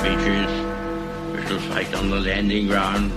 speeches which will fight on the landing ground.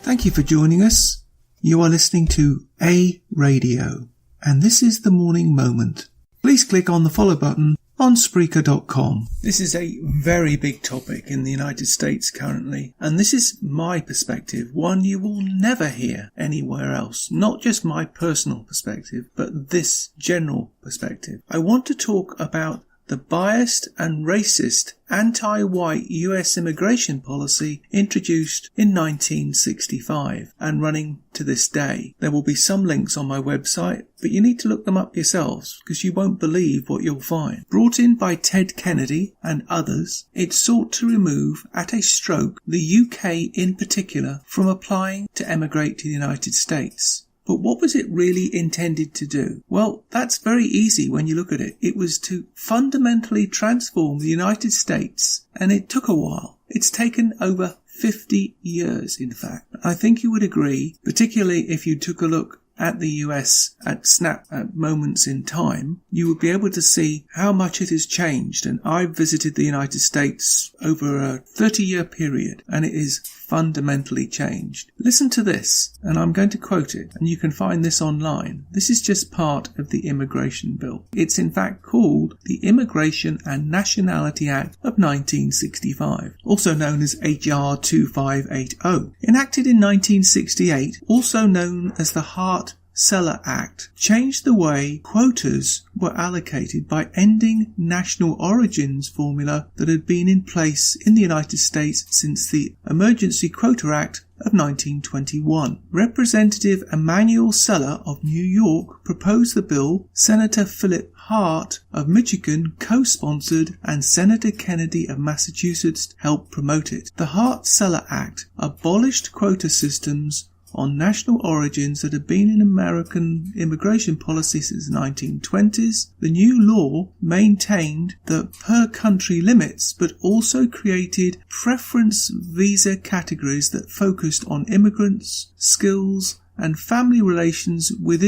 Thank you for joining us. You are listening to A Radio, and this is The Morning Moment. Please click on the follow button on Spreaker.com. This is a very big topic in the United States currently, and this is my perspective, one you will never hear anywhere else. Not just my personal perspective, but this general perspective. I want to talk about the biased and racist anti-white US immigration policy introduced in 1965 and running to this day. There will be some links on my website, but you need to look them up yourselves because you won't believe what you'll find. Brought in by Ted Kennedy and others, it sought to remove at a stroke the UK in particular from applying to emigrate to the United States. But what was it really intended to do? Well, that's very easy when you look at it. It was to fundamentally transform the United States, and it took a while. It's taken over 50 years, in fact. I think you would agree, particularly if you took a look at the US at moments in time, you would be able to see how much it has changed. And I've visited the United States over a 30-year period, and it is fundamentally changed. Listen to this, and I'm going to quote it, and you can find this online. This is just part of the immigration bill. It's in fact called the Immigration and Nationality Act of 1965, also known as H.R. 2580. Enacted in 1968, also known as the Hart-Celler Act, changed the way quotas were allocated by ending national origins formula that had been in place in the United States since the Emergency Quota Act of 1921. Representative Emanuel Celler of New York proposed the bill. Senator Philip Hart of Michigan co-sponsored, and Senator Kennedy of Massachusetts helped promote it. The Hart-Celler Act abolished quota systems on national origins that had been in American immigration policy since the 1920s. The new law maintained the per-country limits, but also created preference visa categories that focused on immigrants, skills, and family relations with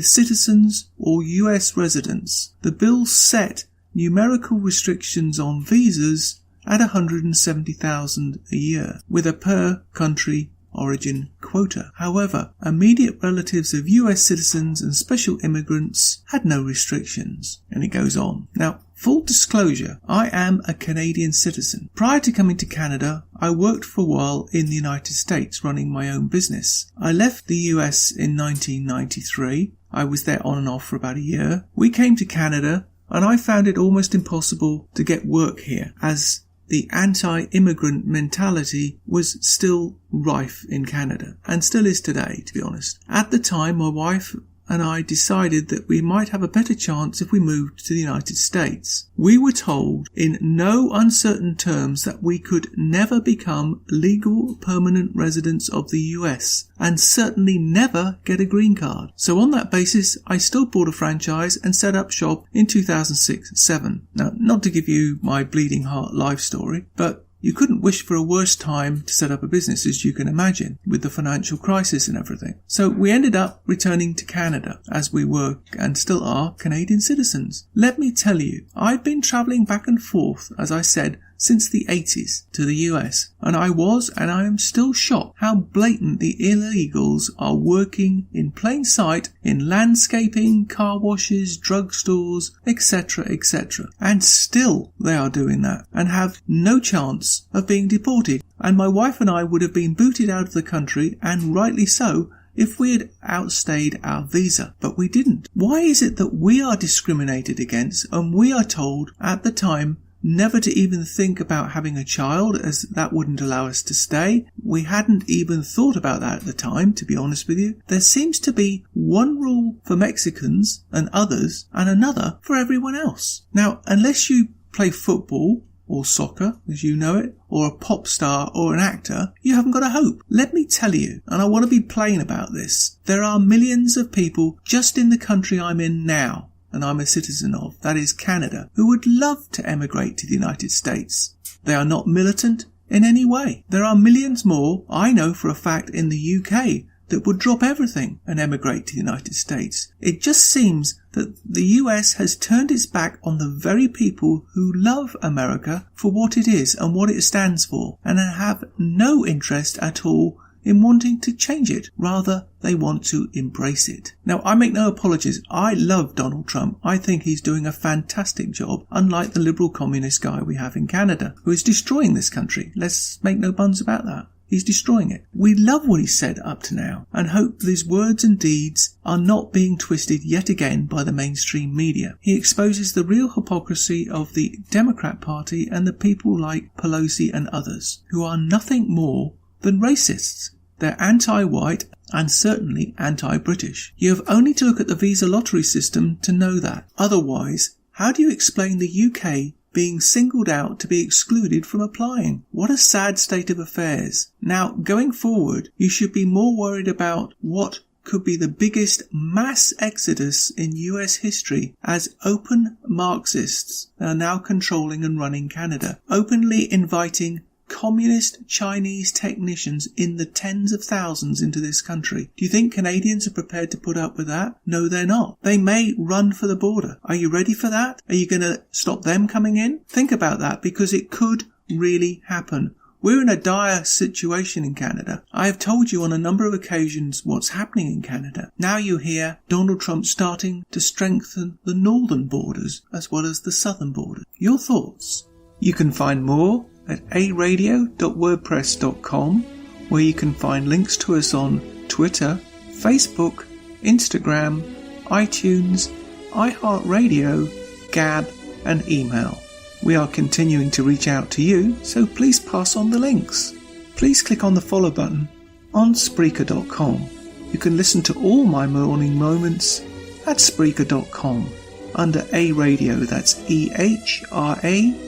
citizens or US residents. The bill set numerical restrictions on visas at 170,000 a year, with a per-country origin quota. However, immediate relatives of US citizens and special immigrants had no restrictions. And it goes on. Now, full disclosure, I am a Canadian citizen. Prior to coming to Canada, I worked for a while in the United States running my own business. I left the US in 1993. I was there on and off for about a year. We came to Canada, and I found it almost impossible to get work here, as the anti-immigrant mentality was still rife in Canada, and still is today, to be honest. At the time, my wife and I decided that we might have a better chance if we moved to the United States. We were told in no uncertain terms that we could never become legal permanent residents of the US, and certainly never get a green card. So on that basis, I still bought a franchise and set up shop in 2006-07. Now, not to give you my bleeding heart life story, but you couldn't wish for a worse time to set up a business, as you can imagine, with the financial crisis and everything. So we ended up returning to Canada, as we were and still are Canadian citizens. Let me tell you, I've been travelling back and forth, as I said, since the 80s to the US, and I was and I am still shocked how blatant the illegals are working in plain sight in landscaping, car washes, drugstores, etc., etc. And still they are doing that and have no chance of being deported. And my wife and I would have been booted out of the country, and rightly so, if we had outstayed our visa, but we didn't. Why is it that we are discriminated against, and we are told at the time never to even think about having a child, as that wouldn't allow us to stay? We hadn't even thought about that at the time, to be honest with you. There seems to be one rule for Mexicans and others, and another for everyone else. Now, unless you play football or soccer, as you know it, or a pop star or an actor, you haven't got a hope. Let me tell you, and I want to be plain about this, there are millions of people just in the country I'm in now, and I'm a citizen of, that is Canada, who would love to emigrate to the United States. They are not militant in any way. There are millions more, I know for a fact, in the UK that would drop everything and emigrate to the United States. It just seems that the US has turned its back on the very people who love America for what it is and what it stands for, and have no interest at all in wanting to change it. Rather, they want to embrace it. Now, I make no apologies. I love Donald Trump. I think he's doing a fantastic job, unlike the liberal communist guy we have in Canada, who is destroying this country. Let's make no bones about that. He's destroying it. We love what he's said up to now and hope that his words and deeds are not being twisted yet again by the mainstream media. He exposes the real hypocrisy of the Democrat Party and the people like Pelosi and others, who are nothing more than racists. They're anti-white and certainly anti-British. You have only to look at the visa lottery system to know that. Otherwise, how do you explain the UK being singled out to be excluded from applying? What a sad state of affairs. Now, going forward, you should be more worried about what could be the biggest mass exodus in US history, as open Marxists are now controlling and running Canada, openly inviting communist Chinese technicians in the tens of thousands into this country. Do you think Canadians are prepared to put up with that? No, they're not. They may run for the border. Are you ready for that? Are you going to stop them coming in? Think about that, because it could really happen. We're in a dire situation in Canada. I have told you on a number of occasions what's happening in Canada. Now you hear Donald Trump starting to strengthen the northern borders as well as the southern borders. Your thoughts? You can find more at aradio.wordpress.com, where you can find links to us on Twitter, Facebook, Instagram, iTunes, iHeartRadio, Gab and email. We are continuing to reach out to you, so please pass on the links. Please click on the follow button on Spreaker.com. You can listen to all my morning moments at Spreaker.com under A Radio, that's EHRADIO,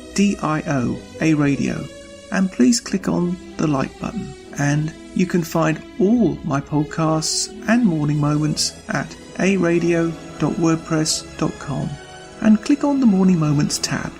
A Radio, and please click on the like button. And you can find all my podcasts and morning moments at aradio.wordpress.com and click on the Morning Moments tab.